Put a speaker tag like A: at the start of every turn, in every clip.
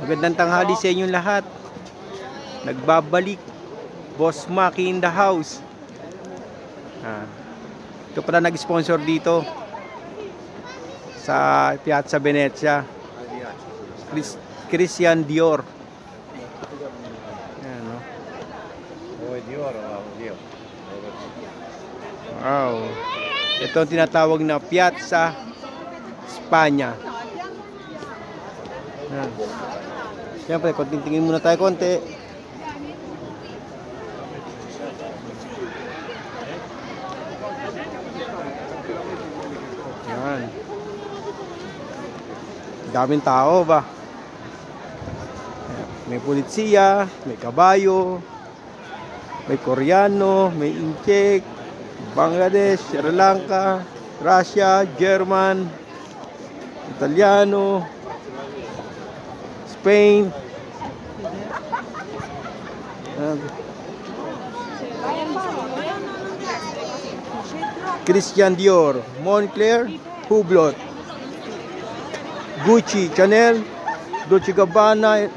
A: Magandang tanghali sa inyong lahat. Nagbabalik Boss Maki in the house. Ito pala nag-sponsor dito sa Piazza Venezia. Christian Dior. Ayan, no? Wow. Ito ang tinatawag na Piazza Spagna. Ayan. Siyempre, tingin muna tayo konti. Yan. Daming tao ba? May pulitsiya, may kabayo, may Koreano, may Incheck, Bangladesh, Sri Lanka, Russia, German, Italiano, Spain. Christian Dior, Moncler, Hublot, Gucci, Chanel, Dolce Gabbana.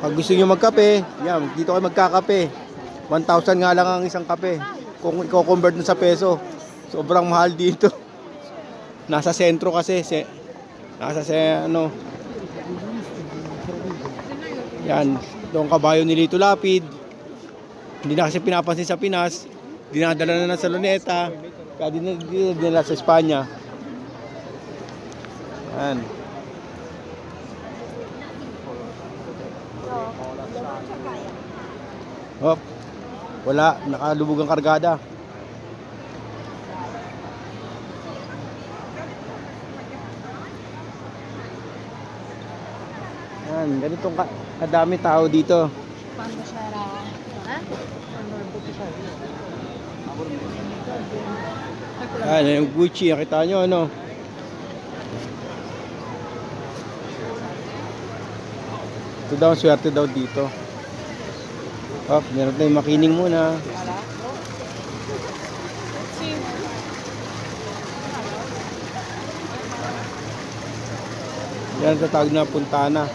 A: Pag gusto nyo magkape, yan, dito kayo magkakape. 1,000 nga lang ang isang kape. Kung i-convert mo sa peso, sobrang mahal dito. Nasa sentro kasi, ano. Yan, itong kabayo ni Lito Lapid. Hindi na kasi pinapansin sa Pinas. Dinadala na sa Luneta. Kaya dinala sa Espanya. Yan. Hop. Wala, nakalubog ang kargada. Yan, ganitong kadami tao dito. Yan, yung Gucci, nakita nyo ano. Ito daw, swerte daw dito. Oh, meron tayong makining muna. Yan, tatawag na Puntana.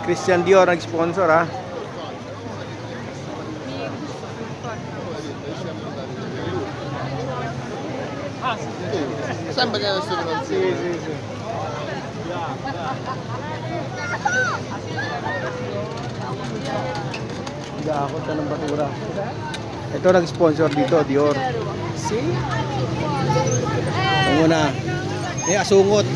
A: Christian Dior nag-sponsor ha.
B: Sembra che adesso non si...
A: Sì. Gakot ka ng basura. Ito nag-sponsor dito, Dior.
B: Sì?
A: Ito muna. May asungot.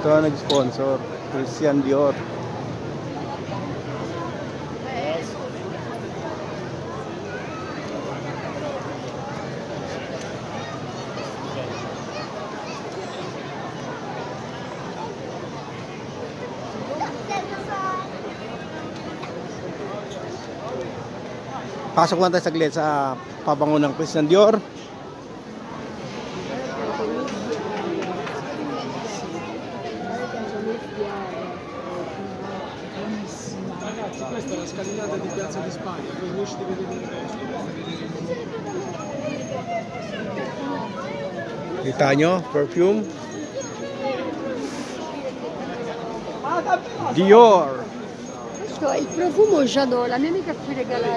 A: Ito ang nag-sponsor, Christian Dior. Pasok lang tayo saglit sa pabango ng Christian Dior.
B: Questa è la scalinata di Piazza di Spagna, poi riesci a vedere il resto.
A: Kita nyo, perfume. Dior.
C: Questo è il profumo Jadot, la mia amica ci regala.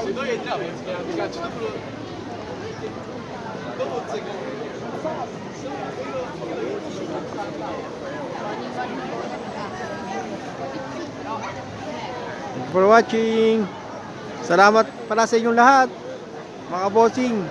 A: For watching. Salamat pala sa inyong lahat, mga bossing.